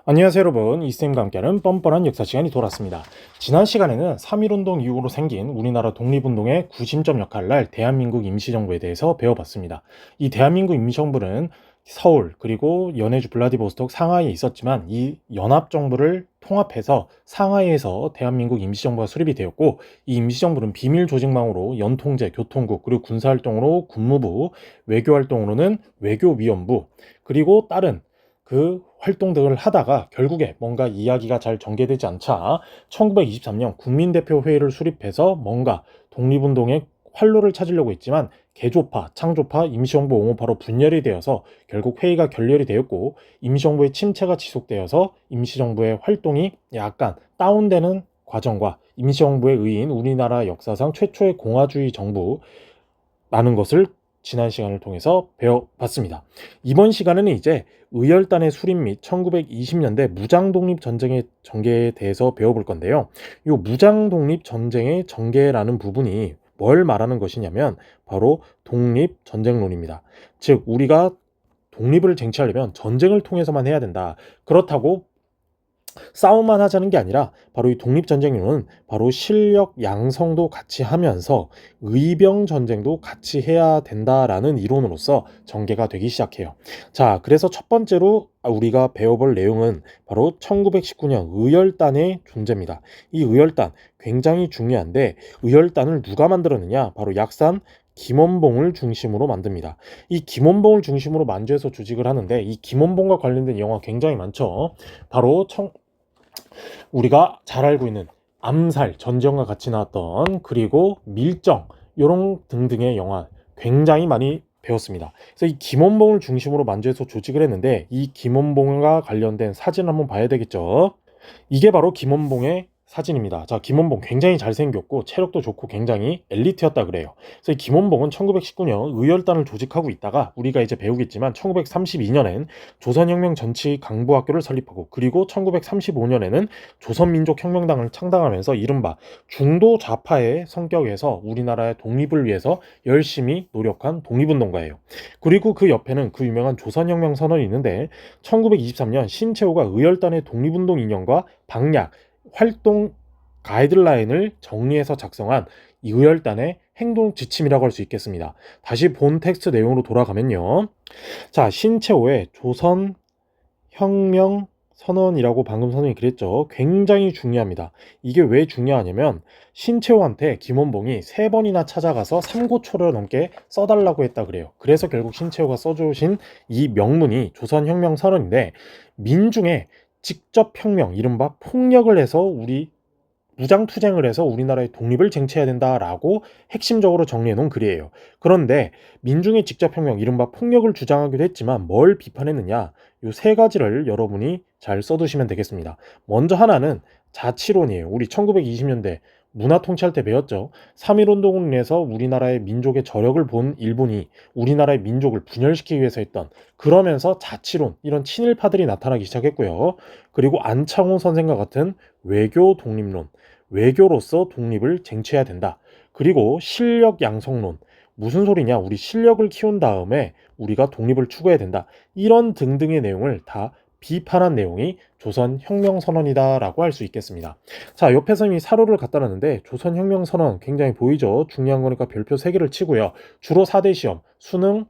안녕하세요 여러분, 이쌤과 함께하는 뻔뻔한 역사 시간이 돌아왔습니다. 지난 시간에는 3.1운동 이후로 생긴 우리나라 독립운동의 구심점 역할을 할 대한민국 임시정부에 대해서 배워봤습니다. 이 대한민국 임시정부는 서울 그리고 연해주 블라디보스톡 상하이에 있었지만 이 연합정부를 통합해서 상하이에서 대한민국 임시정부가 수립이 되었고, 이 임시정부는 비밀조직망으로 연통제, 교통국, 그리고 군사활동으로 군무부, 외교활동으로는 외교위원부, 그리고 다른 그 활동들을 하다가 결국에 뭔가 이야기가 잘 전개되지 않자 1923년 국민대표회의를 수립해서 뭔가 독립운동의 활로를 찾으려고 했지만 개조파, 창조파, 임시정부 옹호파로 분열이 되어서 결국 회의가 결렬이 되었고, 임시정부의 침체가 지속되어서 임시정부의 활동이 약간 다운되는 과정과 임시정부의 의의인 우리나라 역사상 최초의 공화주의 정부라는 것을 지난 시간을 통해서 배워봤습니다. 이번 시간에는 이제 의열단의 수립 및 1920년대 무장독립전쟁의 전개에 대해서 배워볼 건데요. 이 무장독립전쟁의 전개라는 부분이 뭘 말하는 것이냐면 바로 독립전쟁론입니다. 즉 우리가 독립을 쟁취하려면 전쟁을 통해서만 해야 된다. 그렇다고 싸움만 하자는 게 아니라 바로 이 독립전쟁론은 바로 실력 양성도 같이 하면서 의병 전쟁도 같이 해야 된다라는 이론으로서 전개가 되기 시작해요. 자, 그래서 첫 번째로 우리가 배워볼 내용은 바로 1919년 의열단의 존재입니다. 이 의열단 굉장히 중요한데, 의열단을 누가 만들었느냐? 바로 약산 김원봉을 중심으로 만듭니다. 이 김원봉을 중심으로 만주에서 조직을 하는데, 이 김원봉과 관련된 영화 굉장히 많죠. 바로 우리가 잘 알고 있는 암살, 전지현과 같이 나왔던, 그리고 밀정, 요런 등등의 영화 굉장히 많이 배웠습니다. 그래서 이 김원봉을 중심으로 만주에서 조직을 했는데, 이 김원봉과 관련된 사진 한번 봐야 되겠죠. 이게 바로 김원봉의 사진입니다. 자, 김원봉 굉장히 잘생겼고 체력도 좋고 굉장히 엘리트였다 그래요. 그래서 이 김원봉은 1919년 의열단을 조직하고 있다가 우리가 이제 배우겠지만 1932년엔 조선혁명 전치 강부학교를 설립하고, 그리고 1935년에는 조선민족혁명당을 창당하면서 이른바 중도 좌파의 성격에서 우리나라의 독립을 위해서 열심히 노력한 독립운동가예요. 그리고 그 옆에는 그 유명한 조선혁명 선언이 있는데, 1923년 신채호가 의열단의 독립운동 이념과 방략, 활동 가이드라인을 정리해서 작성한 이의열단의 행동 지침이라고 할 수 있겠습니다. 다시 본 텍스트 내용으로 돌아가면요. 자, 신채호의 조선혁명 선언이라고 방금 선생님이 그랬죠. 굉장히 중요합니다. 이게 왜 중요하냐면 신채호한테 김원봉이 3번이나 찾아가서 삼고초를 넘게 써달라고 했다 그래요. 그래서 결국 신채호가 써주신 이 명문이 조선혁명 선언인데, 민중의 직접 혁명, 이른바 폭력을 해서 우리 무장투쟁을 해서 우리나라의 독립을 쟁취해야 된다라고 핵심적으로 정리해 놓은 글이에요. 그런데 민중의 직접혁명, 이른바 폭력을 주장하기도 했지만 뭘 비판했느냐? 요 3가지를 여러분이 잘 써두시면 되겠습니다. 먼저 하나는 자치론이에요. 우리 1920년대 문화통치할 때 배웠죠. 3.1운동으로 인해서 우리나라의 민족의 저력을 본 일본이 우리나라의 민족을 분열시키기 위해서 했던, 그러면서 자치론, 이런 친일파들이 나타나기 시작했고요. 그리고 안창호 선생과 같은 외교 독립론, 외교로서 독립을 쟁취해야 된다. 그리고 실력 양성론, 무슨 소리냐? 우리 실력을 키운 다음에 우리가 독립을 추구해야 된다. 이런 등등의 내용을 다 비판한 내용이 조선혁명선언이다라고 할 수 있겠습니다. 자, 옆에서 이미 사료를 갖다 놨는데 조선혁명선언 굉장히 보이죠? 중요한 거니까 별표 3개를 치고요. 주로 4대 시험, 수능,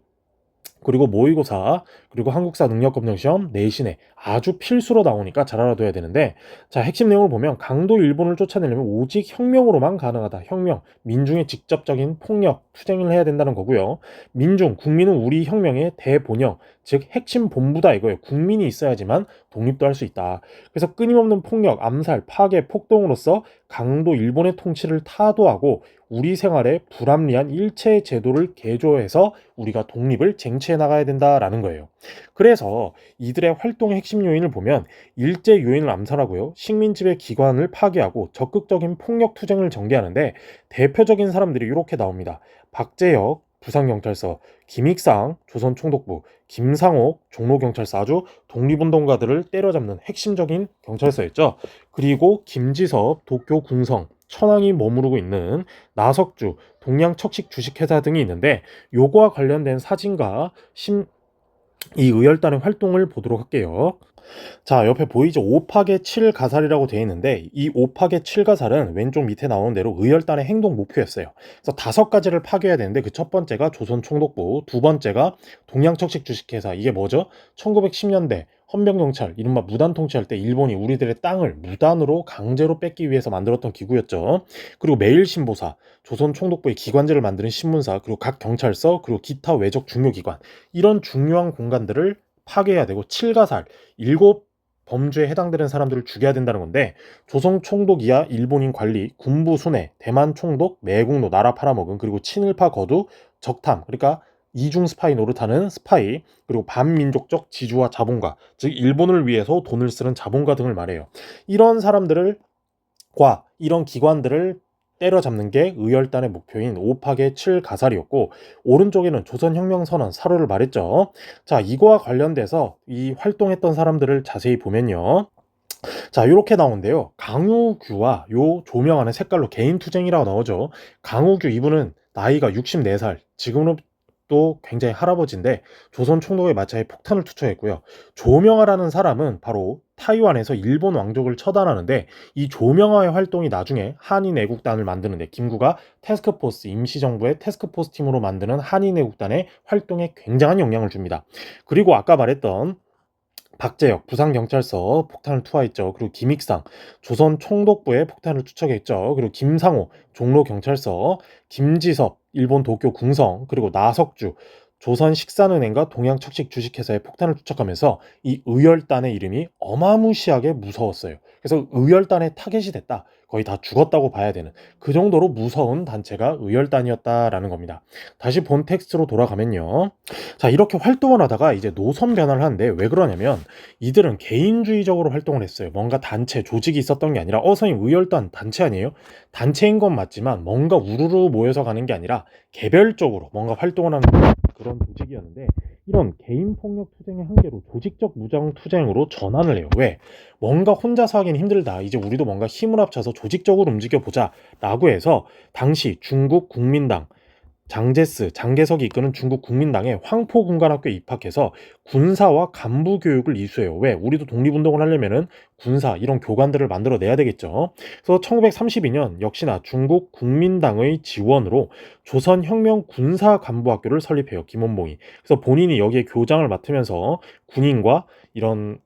그리고 모의고사, 그리고 한국사 능력검정시험, 내신에 아주 필수로 나오니까 잘 알아둬야 되는데, 자, 핵심 내용을 보면 강도 일본을 쫓아내려면 오직 혁명으로만 가능하다. 혁명, 민중의 직접적인 폭력, 투쟁을 해야 된다는 거고요. 민중, 국민은 우리 혁명의 대본영, 즉 핵심 본부다 이거예요. 국민이 있어야지만 독립도 할 수 있다. 그래서 끊임없는 폭력, 암살, 파괴, 폭동으로서 강도 일본의 통치를 타도하고 우리 생활에 불합리한 일체 제도를 개조해서 우리가 독립을 쟁취해 나가야 된다라는 거예요. 그래서 이들의 활동의 핵심 요인을 보면 일제 요인을 암살하고요, 식민지배 기관을 파괴하고 적극적인 폭력 투쟁을 전개하는데, 대표적인 사람들이 이렇게 나옵니다. 박재혁 부산경찰서, 김익상 조선총독부, 김상옥 종로경찰서, 아주 독립운동가들을 때려잡는 핵심적인 경찰서였죠. 그리고 김지섭 도쿄 궁성, 천황이 머무르고 있는 나석주 동양척식 주식회사 등이 있는데, 요거와 관련된 사진과 이 의열단의 활동을 보도록 할게요. 자, 옆에 보이죠? 5박의 7 가살이라고 되어 있는데 이 5박의 7 가살은 왼쪽 밑에 나오는 대로 의열단의 행동 목표였어요. 그래서 5가지를 파괴해야 되는데 그 첫 번째가 조선총독부, 두 번째가 동양척식 주식회사. 이게 뭐죠? 1910년대 헌병경찰, 이른바 무단 통치할 때 일본이 우리들의 땅을 무단으로 강제로 뺏기 위해서 만들었던 기구였죠. 그리고 매일신보사, 조선총독부의 기관지를 만드는 신문사, 그리고 각 경찰서, 그리고 기타 외적 중요기관, 이런 중요한 공간들을 파괴해야 되고 7가살, 7범주에 해당되는 사람들을 죽여야 된다는 건데, 조선 총독 이하 일본인 관리, 군부 순회, 대만 총독, 매국노, 나라 팔아먹은, 그리고 친일파 거두, 적탐, 그러니까 이중 스파이 노릇하는 스파이, 그리고 반민족적 지주와 자본가, 즉 일본을 위해서 돈을 쓰는 자본가 등을 말해요. 이런 사람들을 이런 기관들을 때려잡는 게 의열단의 목표인 5박의 7 가살이었고, 오른쪽에는 조선혁명선언 사료를 말했죠. 자, 이거와 관련돼서 이 활동했던 사람들을 자세히 보면요. 자, 이렇게 나오는데요. 강우규와 요 조명하는 색깔로 개인투쟁이라고 나오죠. 강우규, 이분은 나이가 64살, 지금은 또 굉장히 할아버지인데 조선 총독의 마차에 폭탄을 투척했고요. 조명하라는 사람은 바로 타이완에서 일본 왕족을 처단하는데, 이 조명하의 활동이 나중에 한인 애국단을 만드는데, 김구가 태스크포스, 임시정부의 태스크포스 팀으로 만드는 한인 애국단의 활동에 굉장한 영향을 줍니다. 그리고 아까 말했던 박재혁 부산경찰서 폭탄을 투하했죠. 그리고 김익상 조선 총독부에 폭탄을 투척했죠. 그리고 김상호 종로경찰서, 김지섭 일본 도쿄 궁성, 그리고 나석주 조선 식산은행과 동양척식 주식회사에 폭탄을 투척하면서 이 의열단의 이름이 어마무시하게 무서웠어요. 그래서 의열단의 타겟이 됐다, 거의 다 죽었다고 봐야 되는 그 정도로 무서운 단체가 의열단이었다라는 겁니다. 다시 본 텍스트로 돌아가면요. 자, 이렇게 활동을 하다가 이제 노선 변화를 하는데, 왜 그러냐면 이들은 개인주의적으로 활동을 했어요. 뭔가 단체, 조직이 있었던 게 아니라, 선생님 의열단 단체 아니에요? 단체인 건 맞지만 뭔가 우르르 모여서 가는 게 아니라 개별적으로 뭔가 활동을 하는 그런 조직이었는데, 이런 개인 폭력 투쟁의 한계로 조직적 무장 투쟁으로 전환을 해요. 왜? 뭔가 혼자서 하기는 힘들다, 이제 우리도 뭔가 힘을 합쳐서 조직적으로 움직여 보자 라고 해서 당시 중국 국민당 장개석이 이끄는 중국 국민당의 황포군관학교에 입학해서 군사와 간부 교육을 이수해요. 왜? 우리도 독립운동을 하려면은 군사 이런 교관들을 만들어내야 되겠죠. 그래서 1932년 역시나 중국 국민당의 지원으로 조선혁명 군사간부학교를 설립해요, 김원봉이. 그래서 본인이 여기에 교장을 맡으면서 군인과 이런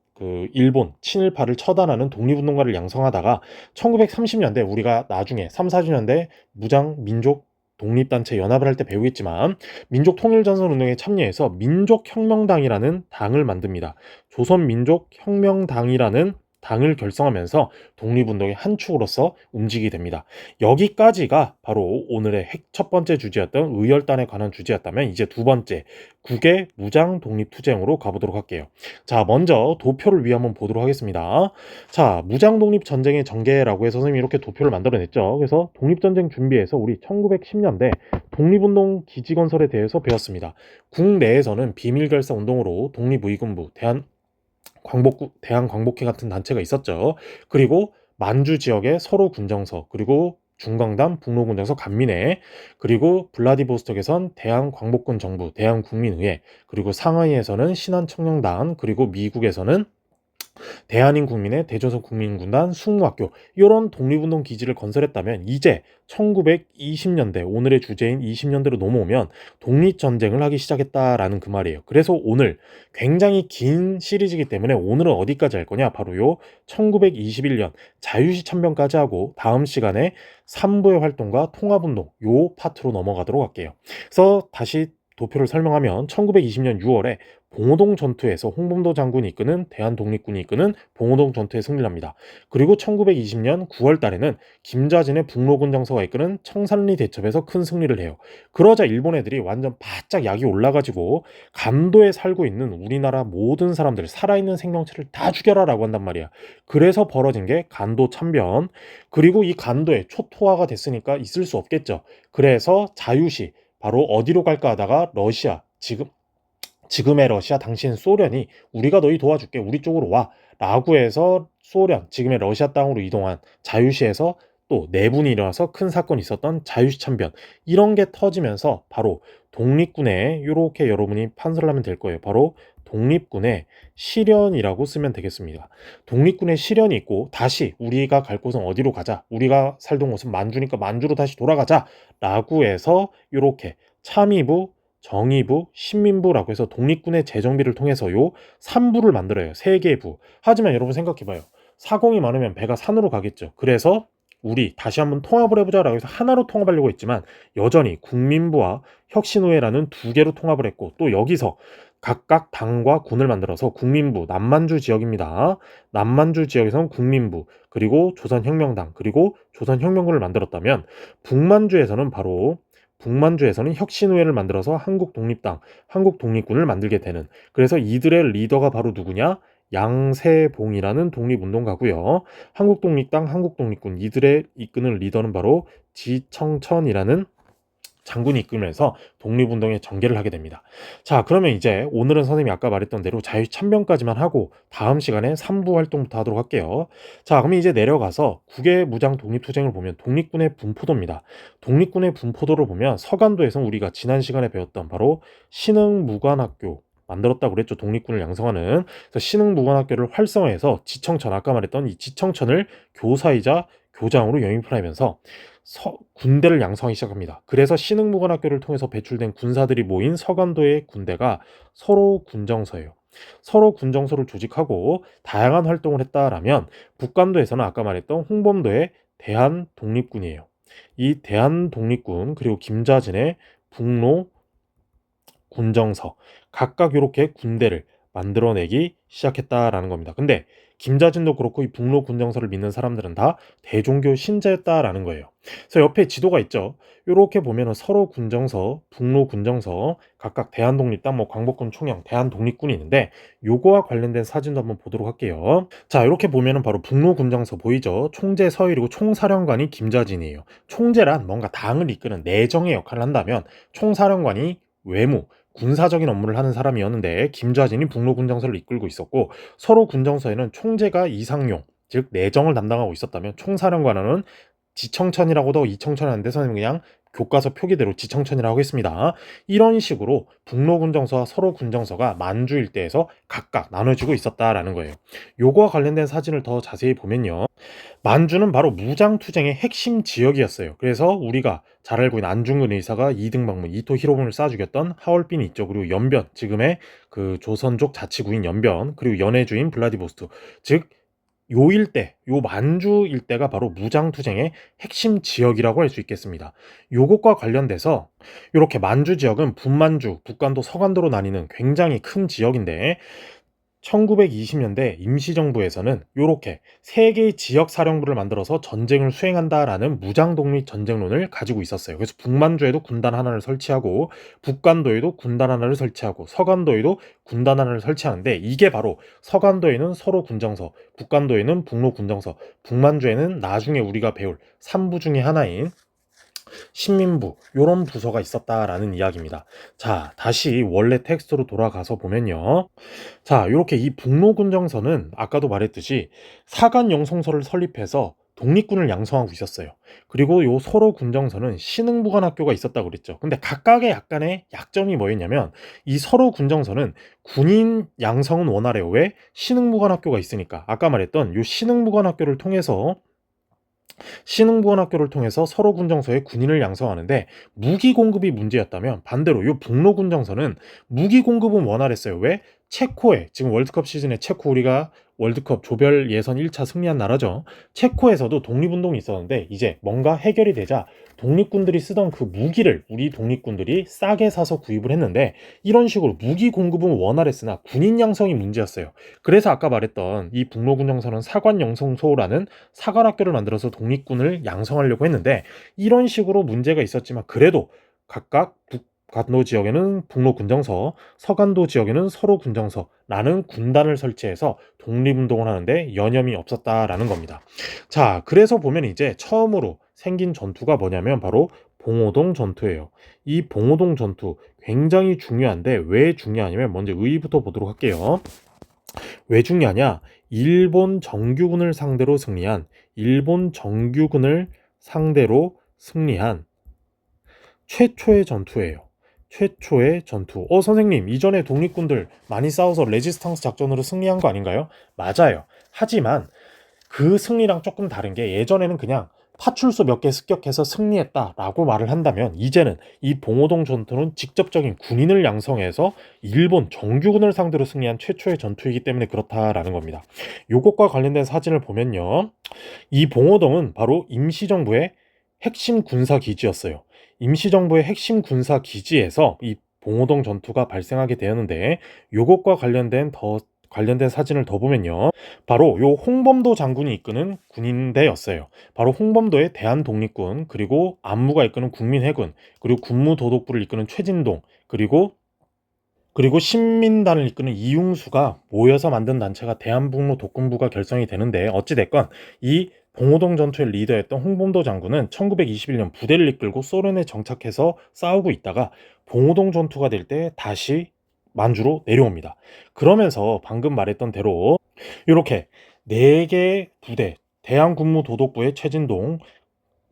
일본 친일파를 처단하는 독립운동가를 양성하다가 1930년대, 우리가 나중에 3, 40년대 무장 민족 독립단체 연합을 할 때 배우겠지만, 민족통일전선운동에 참여해서 민족혁명당이라는 당을 만듭니다. 조선민족혁명당이라는 당을 결성하면서 독립운동의 한 축으로서 움직이게 됩니다. 여기까지가 바로 오늘의 첫 번째 주제였던 의열단에 관한 주제였다면, 이제 두 번째 국외 무장 독립투쟁으로 가보도록 할게요. 자, 먼저 도표를 위해 한번 보도록 하겠습니다. 자, 무장 독립 전쟁의 전개라고 해서 선생님이 이렇게 도표를 만들어냈죠. 그래서 독립전쟁 준비해서 우리 1910년대 독립운동 기지 건설에 대해서 배웠습니다. 국내에서는 비밀결사 운동으로 독립의군부, 대한광복회 같은 단체가 있었죠. 그리고 만주 지역에 서로 군정서, 그리고 중광단, 북로군정서, 간민회, 그리고 블라디보스톡에선 대한광복군 정부, 대한국민의회, 그리고 상하이에서는 신한청년단, 그리고 미국에서는 대한인국민의 대조선 국민군단 숙무학교, 이런 독립운동 기지를 건설했다면, 이제 1920년대, 오늘의 주제인 20년대로 넘어오면 독립전쟁을 하기 시작했다라는 그 말이에요. 그래서 오늘 굉장히 긴 시리즈이기 때문에 오늘은 어디까지 할 거냐, 바로 요 1921년 자유시 참변까지 하고 다음 시간에 3부의 활동과 통합운동 요 파트로 넘어가도록 할게요. 그래서 다시 도표를 설명하면 1920년 6월에 봉오동 전투에서 홍범도 장군이 이끄는 대한독립군이 이끄는 봉오동 전투에 승리를 합니다. 그리고 1920년 9월 달에는 김좌진의 북로군 장서가 이끄는 청산리 대첩에서 큰 승리를 해요. 그러자 일본 애들이 완전 바짝 약이 올라가지고 간도에 살고 있는 우리나라 모든 사람들, 살아있는 생명체를 다 죽여라 라고 한단 말이야. 그래서 벌어진 게 간도 참변. 그리고 이 간도에 초토화가 됐으니까 있을 수 없겠죠. 그래서 자유시, 바로 어디로 갈까 하다가 러시아, 지금의 러시아, 당시엔 소련이 우리가 너희 도와줄게, 우리 쪽으로 와 라고 해서 소련, 지금의 러시아 땅으로 이동한 자유시에서 또 내분이 일어나서 큰 사건이 있었던 자유시참변, 이런 게 터지면서 바로 독립군에, 이렇게 여러분이 판서를 하면 될 거예요. 바로 독립군의 실현이라고 쓰면 되겠습니다. 독립군의 실현이 있고 다시 우리가 갈 곳은 어디로 가자, 우리가 살던 곳은 만주니까 만주로 다시 돌아가자 라고 해서 이렇게 참의부, 정의부, 신민부라고 해서 독립군의 재정비를 통해서 요 3부를 만들어요. 3개의 부. 하지만 여러분 생각해봐요. 사공이 많으면 배가 산으로 가겠죠. 그래서 우리 다시 한번 통합을 해보자라고 해서 하나로 통합하려고 했지만 여전히 국민부와 혁신후회라는 2개로 통합을 했고, 또 여기서 각각 당과 군을 만들어서 국민부, 남만주 지역입니다. 남만주 지역에서는 국민부, 그리고 조선혁명당, 그리고 조선혁명군을 만들었다면 북만주에서는 혁신후회를 만들어서 한국독립당, 한국독립군을 만들게 되는, 그래서 이들의 리더가 바로 누구냐? 양세봉이라는 독립운동가고요. 한국독립당, 한국독립군, 이들의 이끄는 리더는 바로 지청천이라는 장군이 이끌면서 독립운동의 전개를 하게 됩니다. 자, 그러면 이제 오늘은 선생님이 아까 말했던 대로 자유참변까지만 하고 다음 시간에 3부 활동부터 하도록 할게요. 자, 그러면 이제 내려가서 국외 무장 독립투쟁을 보면 독립군의 분포도입니다. 독립군의 분포도를 보면 서간도에서 우리가 지난 시간에 배웠던 바로 신흥무관학교 만들었다고 그랬죠. 독립군을 양성하는. 그래서 신흥무관학교를 활성화해서 지청천, 아까 말했던 이 지청천을 교사이자 교장으로 영입을 하면서 군대를 양성하기 시작합니다. 그래서 신흥무관학교를 통해서 배출된 군사들이 모인 서간도의 군대가 서로군정서예요. 서로군정서를 조직하고 다양한 활동을 했다라면 북간도에서는 아까 말했던 홍범도의 대한독립군이에요. 이 대한독립군, 그리고 김자진의 북로 군정서, 각각 이렇게 군대를 만들어내기 시작했다라는 겁니다. 근데 김자진도 그렇고 이 북로 군정서를 믿는 사람들은 다 대종교 신자였다라는 거예요. 그래서 옆에 지도가 있죠. 이렇게 보면은 서로 군정서, 북로 군정서, 각각 대한독립당, 광복군 총영, 대한독립군이 있는데 요거와 관련된 사진도 한번 보도록 할게요. 자, 이렇게 보면은 바로 북로 군정서 보이죠? 총재 서일이고 총사령관이 김자진이에요. 총재란 뭔가 당을 이끄는 내정의 역할을 한다면 총사령관이 외무, 군사적인 업무를 하는 사람이었는데 김좌진이 북로군정서를 이끌고 있었고, 서로 군정서에는 총재가 이상용, 즉 내정을 담당하고 있었다면 총사령관은 지청천이라고도 이청천하는데 선생님 그냥 교과서 표기대로 지청천이라고 했습니다. 이런 식으로 북로군정서와 서로군정서가 만주 일대에서 각각 나눠지고 있었다라는 거예요. 요거와 관련된 사진을 더 자세히 보면요. 만주는 바로 무장투쟁의 핵심 지역이었어요. 그래서 우리가 잘 알고 있는 안중근 의사가 이등방문, 이토 히로부미를 쏴 죽였던 하얼빈이 있죠. 그리고 연변, 지금의 그 조선족 자치구인 연변, 그리고 연해주인 블라디보스토크, 즉 요 일대, 요 만주 일대가 바로 무장투쟁의 핵심 지역이라고 할 수 있겠습니다. 요것과 관련돼서 이렇게 만주 지역은 분만주, 북간도, 서간도로 나뉘는 굉장히 큰 지역인데 1920년대 임시정부에서는 이렇게 3개의 지역사령부를 만들어서 전쟁을 수행한다라는 무장독립 전쟁론을 가지고 있었어요. 그래서 북만주에도 군단 하나를 설치하고 북간도에도 군단 하나를 설치하고 서간도에도 군단 하나를 설치하는데, 이게 바로 서간도에는 서로 군정서, 북간도에는 북로 군정서, 북만주에는 나중에 우리가 배울 3부 중에 하나인 신민부, 요런 부서가 있었다라는 이야기입니다. 자, 다시 원래 텍스트로 돌아가서 보면요. 자, 이렇게 이 북로군정서는 아까도 말했듯이 사간영성서를 설립해서 독립군을 양성하고 있었어요. 그리고 요 서로군정서는 신흥무관학교가 있었다고 그랬죠. 근데 각각의 약간의 약점이 뭐였냐면 이 서로군정서는 군인 양성은 원활해요. 왜? 신흥무관학교가 있으니까. 아까 말했던 요 신흥무관학교를 통해서 서로군정서에 군인을 양성하는데 무기 공급이 문제였다면, 반대로 이 북로군정서는 무기 공급은 원활했어요. 왜? 체코에, 지금 월드컵 시즌에 체코, 우리가 월드컵 조별 예선 1차 승리한 나라죠. 체코에서도 독립운동이 있었는데 이제 뭔가 해결이 되자 독립군들이 쓰던 그 무기를 우리 독립군들이 싸게 사서 구입을 했는데, 이런 식으로 무기 공급은 원활했으나 군인 양성이 문제였어요. 그래서 아까 말했던 이 북로군정서는 사관영성소라는 사관학교를 만들어서 독립군을 양성하려고 했는데, 이런 식으로 문제가 있었지만 그래도 각각 북간도 지역에는 북로군정서, 서간도 지역에는 서로군정서라는 군단을 설치해서 독립운동을 하는데 여념이 없었다라는 겁니다. 자, 그래서 보면 이제 처음으로 생긴 전투가 뭐냐면 바로 봉오동 전투예요. 이 봉오동 전투 굉장히 중요한데 왜 중요하냐면 먼저 의의부터 보도록 할게요. 왜 중요하냐? 일본 정규군을 상대로 승리한 일본 정규군을 상대로 승리한 최초의 전투예요. 최초의 전투. 선생님, 이전에 독립군들 많이 싸워서 레지스탕스 작전으로 승리한 거 아닌가요? 맞아요. 하지만 그 승리랑 조금 다른 게 예전에는 그냥 파출소 몇 개 습격해서 승리했다라고 말을 한다면 이제는 이 봉오동 전투는 직접적인 군인을 양성해서 일본 정규군을 상대로 승리한 최초의 전투이기 때문에 그렇다라는 겁니다. 요것과 관련된 사진을 보면요. 이 봉오동은 바로 임시정부의 핵심 군사 기지였어요. 임시정부의 핵심 군사 기지에서 이 봉오동 전투가 발생하게 되었는데 요것과 관련된 사진을 더 보면요. 바로 요 홍범도 장군이 이끄는 군인대였어요. 바로 홍범도의 대한독립군, 그리고 안무가 이끄는 국민해군, 그리고 군무도독부를 이끄는 최진동, 그리고 신민단을 이끄는 이용수가 모여서 만든 단체가 대한북로 독군부가 결성이 되는데, 어찌됐건 이 봉오동 전투의 리더였던 홍범도 장군은 1921년 부대를 이끌고 소련에 정착해서 싸우고 있다가 봉오동 전투가 될 때 다시 만주로 내려옵니다. 그러면서 방금 말했던 대로 이렇게 4개의 부대, 대한군무도독부의 최진동,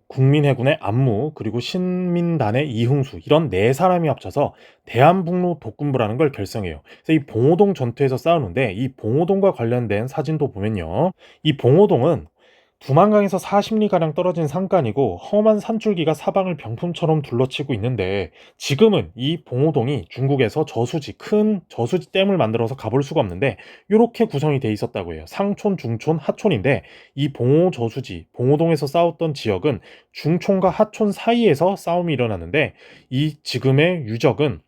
국민해군의 안무, 그리고 신민단의 이흥수, 이런 4사람이 합쳐서 대한북로 독군부라는 걸 결성해요. 그래서 이 봉오동 전투에서 싸우는데, 이 봉오동과 관련된 사진도 보면요, 이 봉오동은 두만강에서 40리가량 떨어진 산간이고 험한 산줄기가 사방을 병풍처럼 둘러치고 있는데, 지금은 이 봉오동이 중국에서 큰 저수지 댐을 만들어서 가볼 수가 없는데 이렇게 구성이 돼 있었다고 해요. 상촌, 중촌, 하촌인데, 이 봉오동에서 싸웠던 지역은 중촌과 하촌 사이에서 싸움이 일어나는데, 이 지금의 유적은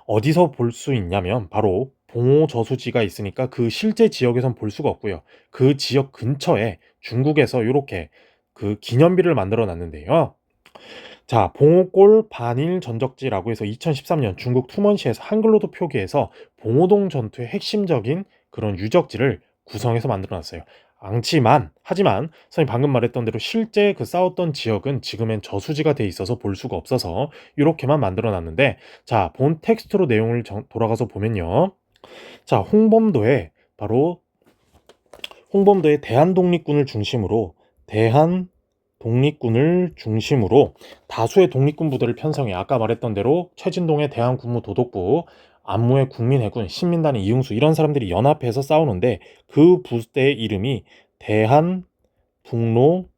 어디서 볼 수 있냐면 바로 봉오 저수지가 있으니까 그 실제 지역에선 볼 수가 없고요. 그 지역 근처에 중국에서 이렇게 그 기념비를 만들어 놨는데요. 자, 봉오골 반일 전적지라고 해서 2013년 중국 투먼시에서 한글로도 표기해서 봉오동 전투의 핵심적인 그런 유적지를 구성해서 만들어 놨어요. 하지만 선생님 방금 말했던 대로 실제 그 싸웠던 지역은 지금엔 저수지가 돼 있어서 볼 수가 없어서 이렇게만 만들어 놨는데, 자, 본 텍스트로 내용을 돌아가서 보면요. 자, 홍범도의 대한 독립군을 중심으로 다수의 독립군 부대를 편성해 아까 말했던 대로 최진동의 대한군무도독부, 안무의 국민해군, 신민단의 이응수, 이런 사람들이 연합해서 싸우는데 그 부대의 이름이 대한북로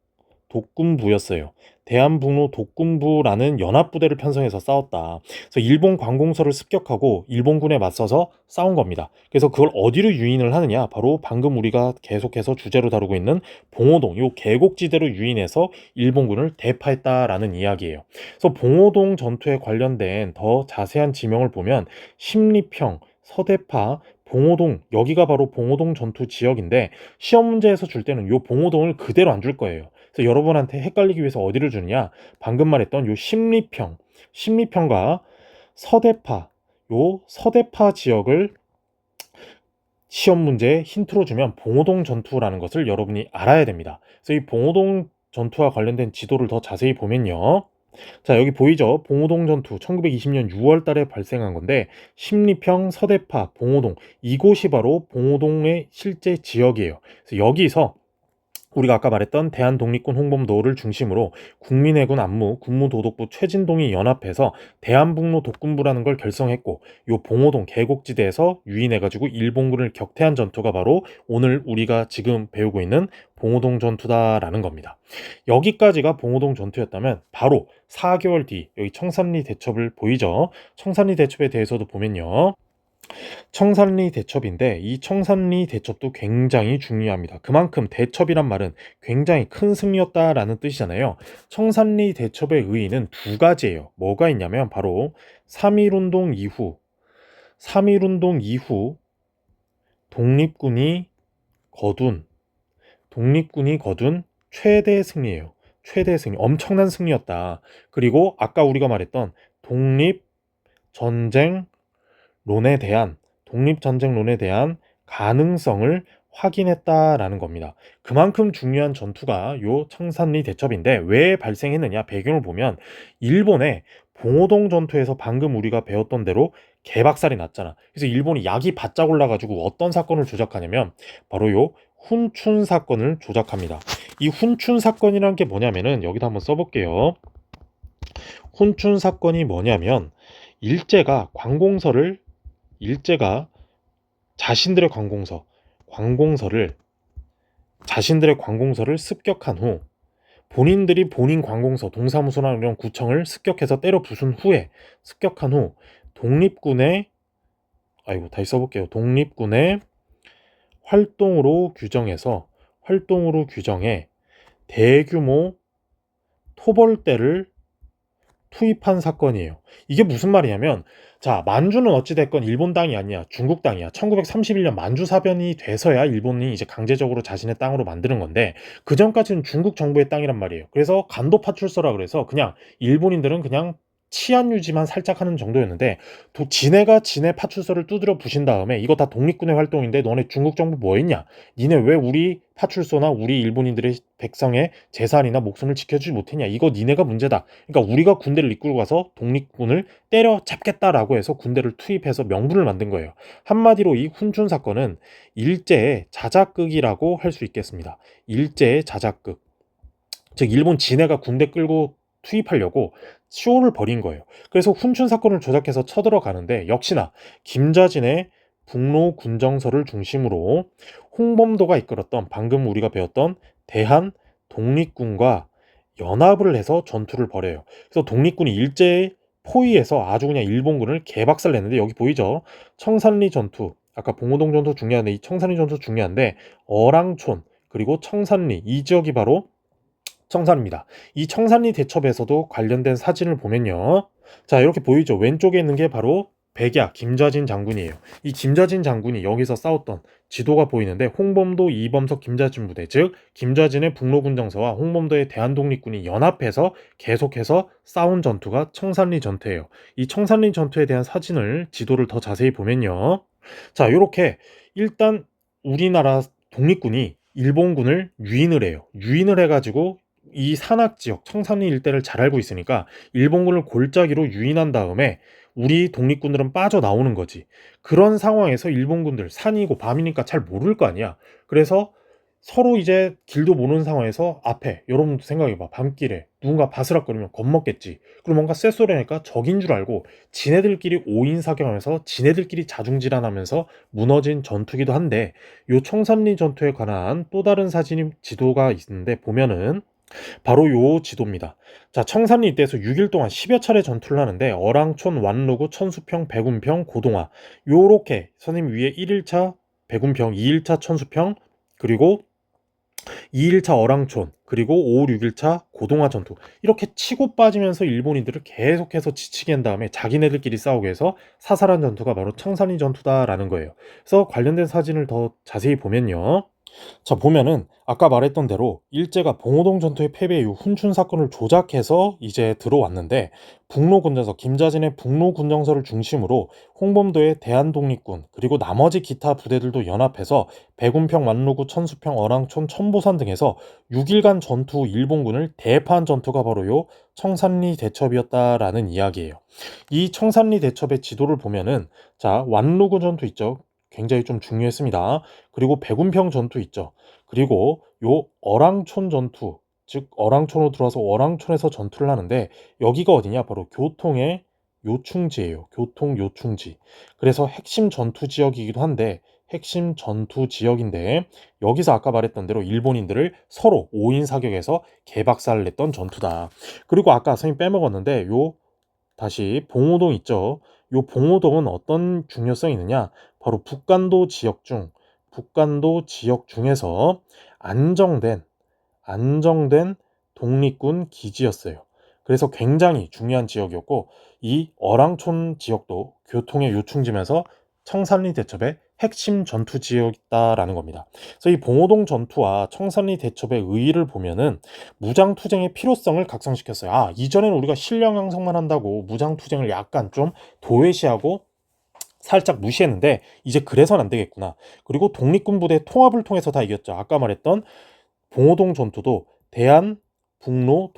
독군부였어요. 대한북로 독군부라는 연합부대를 편성해서 싸웠다. 그래서 일본 관공서를 습격하고 일본군에 맞서서 싸운 겁니다. 그래서 그걸 어디로 유인을 하느냐? 바로 방금 우리가 계속해서 주제로 다루고 있는 봉오동, 요 계곡지대로 유인해서 일본군을 대파했다라는 이야기예요. 그래서 봉오동 전투에 관련된 더 자세한 지명을 보면 심리평, 서대파, 봉오동, 여기가 바로 봉오동 전투 지역인데, 시험 문제에서 줄 때는 요 봉오동을 그대로 안 줄 거예요. 그래서 여러분한테 헷갈리기 위해서 어디를 주느냐? 방금 말했던 요 심리평과 서대파 지역을 시험 문제에 힌트로 주면 봉오동 전투라는 것을 여러분이 알아야 됩니다. 그래서 이 봉오동 전투와 관련된 지도를 더 자세히 보면요. 자, 여기 보이죠? 봉오동 전투 1920년 6월 달에 발생한 건데, 심리평, 서대파, 봉오동, 이곳이 바로 봉오동의 실제 지역이에요. 그래서 여기서 우리가 아까 말했던 대한독립군 홍범도를 중심으로 국민해군 안무, 군무도독부 최진동이 연합해서 대한북로 독군부라는 걸 결성했고, 요 봉오동 계곡지대에서 유인해가지고 일본군을 격퇴한 전투가 바로 오늘 우리가 지금 배우고 있는 봉오동 전투다라는 겁니다. 여기까지가 봉오동 전투였다면 바로 4개월 뒤 여기 청산리 대첩을 보이죠? 청산리 대첩에 대해서도 보면요. 청산리 대첩인데 이 청산리 대첩도 굉장히 중요합니다. 그만큼 대첩이란 말은 굉장히 큰 승리였다라는 뜻이잖아요. 청산리 대첩의 의의는 2가지예요. 뭐가 있냐면 바로 3.1운동 이후 독립군이 거둔 최대 승리예요. 최대 승리, 엄청난 승리였다. 그리고 아까 우리가 말했던 독립전쟁론에 대한 가능성을 확인했다라는 겁니다. 그만큼 중요한 전투가 요 청산리 대첩인데, 왜 발생했느냐? 배경을 보면 일본의 봉오동 전투에서 방금 우리가 배웠던 대로 개박살이 났잖아. 그래서 일본이 약이 바짝 올라가지고 어떤 사건을 조작하냐면 바로 요 훈춘 사건을 조작합니다. 이 훈춘 사건이란 게 뭐냐면은 여기다 한번 써볼게요. 훈춘 사건이 뭐냐면 일제가 일제가 자신들의 관공서를 자신들의 관공서를 습격한 후 본인들이 본인 관공서 동사무소나 이런 구청을 습격해서 때려 부순 후에 습격한 후 독립군의 다시 써볼게요. 독립군의 활동으로 규정해 대규모 토벌대를 투입한 사건이에요. 이게 무슨 말이냐면, 자, 만주는 어찌됐건 일본 땅이 아니야. 중국 땅이야. 1931년 만주 사변이 돼서야 일본이 이제 강제적으로 자신의 땅으로 만드는 건데, 그 전까지는 중국 정부의 땅이란 말이에요. 그래서 간도 파출소라 그래서 그냥 일본인들은 그냥 치안 유지만 살짝 하는 정도였는데, 지네가 지네 파출소를 두드려 부신 다음에 이거 다 독립군의 활동인데 너네 중국 정부 뭐 했냐? 니네 왜 우리 파출소나 우리 일본인들의 백성의 재산이나 목숨을 지켜주지 못했냐? 이거 니네가 문제다. 그러니까 우리가 군대를 이끌고 가서 독립군을 때려잡겠다라고 해서 군대를 투입해서 명분을 만든 거예요. 한마디로 이 훈춘 사건은 일제의 자작극이라고 할 수 있겠습니다. 일제의 자작극. 즉 일본 진해가 군대 끌고 투입하려고 쇼를 벌인 거예요. 그래서 훈춘 사건을 조작해서 쳐들어가는데 역시나 김좌진의 북로 군정서를 중심으로 홍범도가 이끌었던 방금 우리가 배웠던 대한 독립군과 연합을 해서 전투를 벌여요. 그래서 독립군이 일제의 포위에서 아주 그냥 일본군을 개박살 냈는데 여기 보이죠? 청산리 전투. 아까 봉오동 전투 중요한데 이 청산리 전투 중요한데 어랑촌 그리고 청산리 이 지역이 바로 청산입니다. 이 청산리 대첩에서도 관련된 사진을 보면요. 자, 이렇게 보이죠? 왼쪽에 있는 게 바로 백야 김좌진 장군이에요. 이 김좌진 장군이 여기서 싸웠던 지도가 보이는데 홍범도, 이범석, 김좌진 부대, 즉 김좌진의 북로군정서와 홍범도의 대한독립군이 연합해서 계속해서 싸운 전투가 청산리 전투예요. 이 청산리 전투에 대한 사진을 지도를 더 자세히 보면요. 자, 이렇게 일단 우리나라 독립군이 일본군을 유인을 해요. 유인을 해가지고 이 산악 지역, 청산리 일대를 잘 알고 있으니까 일본군을 골짜기로 유인한 다음에 우리 독립군들은 빠져나오는 거지. 그런 상황에서 일본군들 산이고 밤이니까 잘 모를 거 아니야. 그래서 서로 이제 길도 모르는 상황에서 앞에 여러분도 생각해봐. 밤길에 누군가 바스락거리면 겁먹겠지. 그리고 뭔가 쇳소리니까 적인 줄 알고 지네들끼리 오인사격하면서 지네들끼리 자중질환하면서 무너진 전투기도 한데 요 청산리 전투에 관한 또 다른 사진 지도가 있는데 보면은 바로 요 지도입니다. 자, 청산리 일대에서 6일 동안 10여 차례 전투를 하는데 어랑촌, 완루구, 천수평, 백운평, 고동화 요렇게 선생님 위에 1일차 백운평, 2일차 천수평 그리고 2일차 어랑촌 그리고 5, 6일차 고동화 전투 이렇게 치고 빠지면서 일본인들을 계속해서 지치게 한 다음에 자기네들끼리 싸우게 해서 사살한 전투가 바로 청산리 전투다라는 거예요. 그래서 관련된 사진을 더 자세히 보면요. 자, 보면은 아까 말했던 대로 일제가 봉오동 전투의 패배 이후 훈춘 사건을 조작해서 이제 들어왔는데 북로군정서 김자진의 북로군정서를 중심으로 홍범도의 대한독립군 그리고 나머지 기타 부대들도 연합해서 백운평, 완루구, 천수평, 어랑촌, 천보산 등에서 6일간 전투 후 일본군을 대파한 전투가 바로 요 청산리 대첩이었다라는 이야기예요. 이 청산리 대첩의 지도를 보면은 자, 완루구 전투 있죠. 굉장히 좀 중요했습니다. 그리고 백운평 전투 있죠. 그리고 요 어랑촌 전투, 즉 어랑촌으로 들어와서 어랑촌에서 전투를 하는데 여기가 어디냐? 바로 교통의 요충지예요. 교통 요충지. 그래서 핵심 전투 지역이기도 한데 핵심 전투 지역인데 여기서 아까 말했던 대로 일본인들을 서로 5인 사격해서 개박살을 냈던 전투다. 그리고 아까 선생님 빼먹었는데 요 다시 봉오동 있죠. 요 봉오동은 어떤 중요성이 있느냐? 바로 북간도 지역 중에서 안정된 독립군 기지였어요. 그래서 굉장히 중요한 지역이었고 이 어랑촌 지역도 교통의 요충지면서 청산리 대첩의 핵심 전투 지역이다라는 겁니다. 그래서 이 봉오동 전투와 청산리 대첩의 의의를 보면은 무장투쟁의 필요성을 각성시켰어요. 아, 이전에는 우리가 실력 양성만 한다고 무장투쟁을 약간 좀 도외시하고 살짝 무시했는데 이제 그래서는 안 되겠구나. 그리고 독립군 부대 통합을 통해서 다 이겼죠. 아까 말했던 봉오동 전투도 대한북로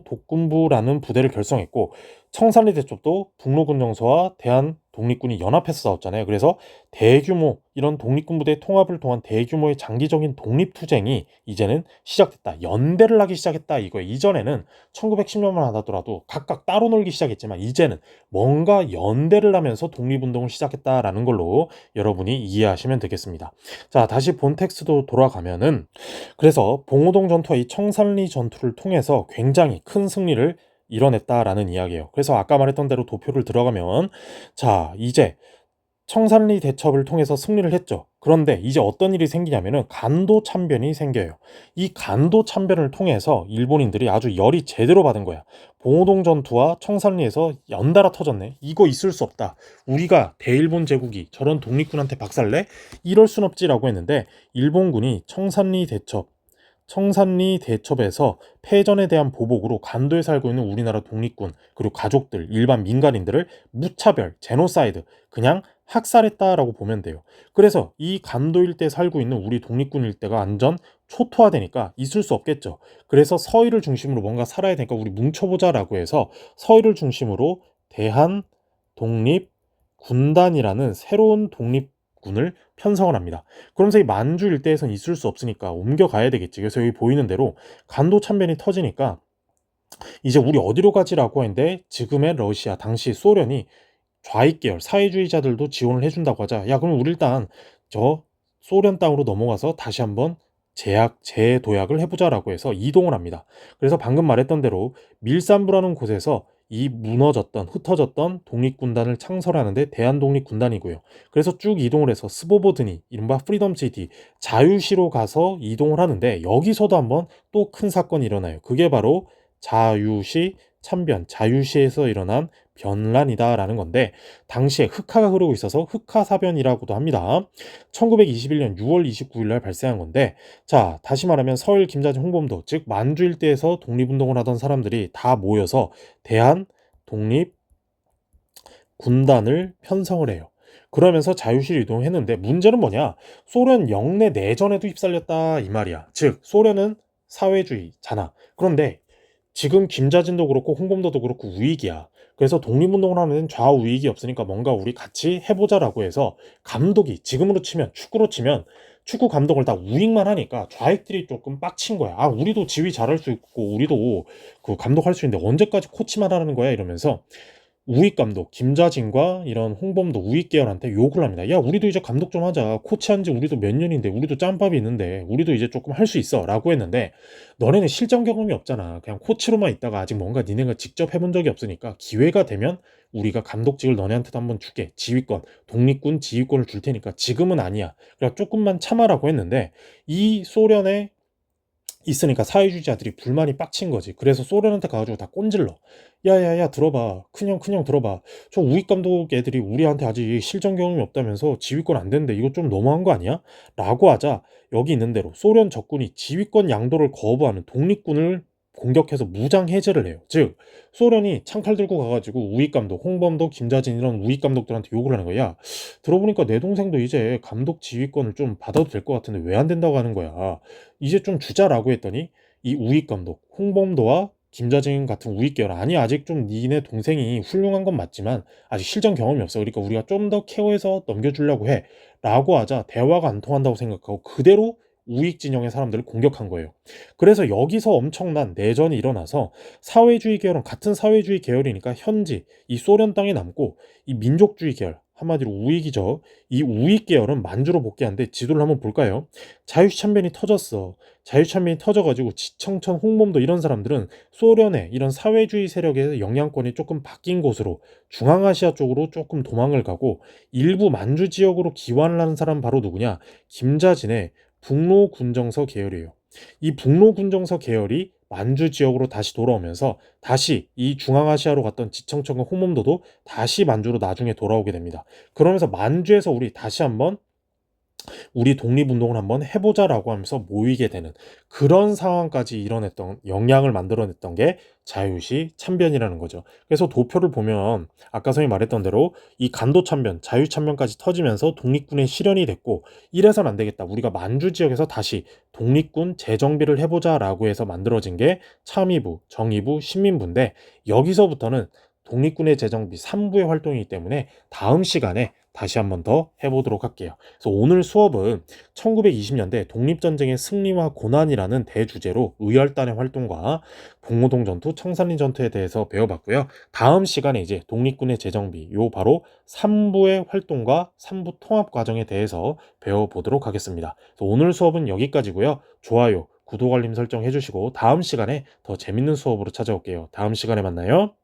독군부라는 부대를 결성했고 청산리 대첩도 북로군정서와 대한 독립군이 연합해서 싸웠잖아요. 그래서 대규모 이런 독립군 부대 통합을 통한 대규모의 장기적인 독립투쟁이 이제는 시작됐다. 연대를 하기 시작했다 이거예요. 이전에는 1910년만 하더라도 각각 따로 놀기 시작했지만 이제는 뭔가 연대를 하면서 독립운동을 시작했다라는 걸로 여러분이 이해하시면 되겠습니다. 자, 다시 본 텍스트로 돌아가면은 그래서 봉오동 전투와 이 청산리 전투를 통해서 굉장히 큰 승리를 이뤄냈다라는 이야기예요. 그래서 아까 말했던 대로 도표를 들어가면 자, 이제 청산리 대첩을 통해서 승리를 했죠. 그런데 이제 어떤 일이 생기냐면은 간도 참변이 생겨요. 이 간도 참변을 통해서 일본인들이 아주 열이 제대로 받은 거야. 봉오동 전투와 청산리에서 연달아 터졌네. 이거 있을 수 없다. 우리가 대일본 제국이 저런 독립군한테 박살내? 이럴 순 없지라고 했는데 일본군이 청산리 대첩에서 패전에 대한 보복으로 간도에 살고 있는 우리나라 독립군 그리고 가족들, 일반 민간인들을 무차별, 제노사이드, 그냥 학살했다라고 보면 돼요. 그래서 이 간도 일대에 살고 있는 우리 독립군 일대가 완전 초토화되니까 있을 수 없겠죠. 그래서 서해를 중심으로 뭔가 살아야 되니까 우리 뭉쳐보자라고 해서 서해를 중심으로 대한 독립 군단이라는 새로운 독립군을 편성을 합니다. 그러면서 이 만주 일대에선 있을 수 없으니까 옮겨가야 되겠지. 그래서 여기 보이는 대로 간도 참변이 터지니까 이제 우리 어디로 가지라고 했는데 지금의 러시아, 당시 소련이 좌익 계열, 사회주의자들도 지원을 해준다고 하자. 야, 그럼 우리 일단 저 소련 땅으로 넘어가서 다시 한번 재도약을 해보자라고 해서 이동을 합니다. 그래서 방금 말했던 대로 밀산부라는 곳에서 이 흩어졌던 독립군단을 창설하는데 대한독립군단이고요. 그래서 쭉 이동을 해서 스보보드니, 이른바 프리덤시티, 자유시로 가서 이동을 하는데 여기서도 한번 또 큰 사건이 일어나요. 그게 바로 자유시 참변, 자유시에서 일어난 변란이다라는 건데 당시에 흑화가 흐르고 있어서 흑화사변이라고도 합니다. 1921년 6월 29일 날 발생한 건데 자, 다시 말하면 서울 김자진 홍범도 즉 만주 일대에서 독립운동을 하던 사람들이 다 모여서 대한 독립 군단을 편성을 해요. 그러면서 자유시로 이동했는데 문제는 뭐냐? 소련 영내 내전에도 휩쓸렸다 이 말이야. 즉 소련은 사회주의잖아. 그런데 지금 김자진도 그렇고 홍범도도 그렇고 우익이야. 그래서 독립운동을 하는 좌우익이 없으니까 뭔가 우리 같이 해보자라고 해서 감독이 지금으로 치면 축구로 치면 축구 감독을 다 우익만 하니까 좌익들이 조금 빡친 거야. 아, 우리도 지휘 잘할 수 있고 우리도 그 감독할 수 있는데 언제까지 코치만 하라는 거야 이러면서 우익 감독 김자진과 이런 홍범도 우익 계열한테 욕을 합니다. 야, 우리도 이제 감독 좀 하자. 코치한 지 우리도 몇 년인데 우리도 짬밥이 있는데 우리도 이제 조금 할 수 있어 라고 했는데 너네는 실전 경험이 없잖아. 그냥 코치로만 있다가 아직 뭔가 니네가 직접 해본 적이 없으니까 기회가 되면 우리가 감독직을 너네한테도 한번 줄게. 지휘권, 독립군 지휘권을 줄 테니까 지금은 아니야. 그러니까 조금만 참아라고 했는데 이 소련의 있으니까 사회주의자들이 불만이 빡친 거지. 그래서 소련한테 가가지고 다 꼰질러. 야야야 들어봐. 큰형 들어봐. 저 우익 감독 애들이 우리한테 아직 실전 경험이 없다면서 지휘권 안 되는데 이거 좀 너무한 거 아니야? 라고 하자 여기 있는 대로 소련 적군이 지휘권 양도를 거부하는 독립군을 공격해서 무장 해제를 해요. 즉 소련이 창칼 들고 가가지고 우익 감독, 홍범도, 김자진 이런 우익 감독들한테 욕을 하는 거야. 들어보니까 내 동생도 이제 감독 지휘권을 좀 받아도 될 것 같은데 왜 안 된다고 하는 거야. 이제 좀 주자라고 했더니 이 우익 감독 홍범도와 김자진 같은 우익 계열 아니 아직 좀 니네 동생이 훌륭한 건 맞지만 아직 실전 경험이 없어. 그러니까 우리가 좀 더 케어해서 넘겨주려고 해 라고 하자 대화가 안 통한다고 생각하고 그대로 우익 진영의 사람들을 공격한 거예요. 그래서 여기서 엄청난 내전이 일어나서 사회주의 계열은 같은 사회주의 계열이니까 현지 이 소련 땅에 남고 이 민족주의 계열 한마디로 우익이죠. 이 우익 계열은 만주로 복귀하는데 지도를 한번 볼까요? 자유참변이 터졌어. 자유참변이 터져가지고 지청천, 홍범도 이런 사람들은 소련의 이런 사회주의 세력의 영향권이 조금 바뀐 곳으로 중앙아시아 쪽으로 조금 도망을 가고 일부 만주 지역으로 기환을 하는 사람 바로 누구냐? 김자진의 북로군정서 계열이에요. 이 북로군정서 계열이 만주 지역으로 다시 돌아오면서 다시 이 중앙아시아로 갔던 지청천과 홍범도도 다시 만주로 나중에 돌아오게 됩니다. 그러면서 만주에서 우리 다시 한번 우리 독립운동을 한번 해보자라고 하면서 모이게 되는 그런 상황까지 이뤄냈던 영향을 만들어냈던 게 자유시 참변이라는 거죠. 그래서 도표를 보면 아까 선생님이 말했던 대로 이 간도 참변, 자유 참변까지 터지면서 독립군의 실현이 됐고 이래선 안 되겠다. 우리가 만주 지역에서 다시 독립군 재정비를 해보자라고 해서 만들어진 게 참의부, 정의부, 신민부인데 여기서부터는 독립군의 재정비 3부의 활동이기 때문에 다음 시간에 다시 한번 더 해보도록 할게요. 그래서 오늘 수업은 1920년대 독립전쟁의 승리와 고난이라는 대주제로 의열단의 활동과 봉오동 전투, 청산리 전투에 대해서 배워봤고요. 다음 시간에 이제 독립군의 재정비, 요 바로 3부의 활동과 3부 통합 과정에 대해서 배워보도록 하겠습니다. 그래서 오늘 수업은 여기까지고요. 좋아요, 구독, 알림 설정 해주시고 다음 시간에 더 재밌는 수업으로 찾아올게요. 다음 시간에 만나요.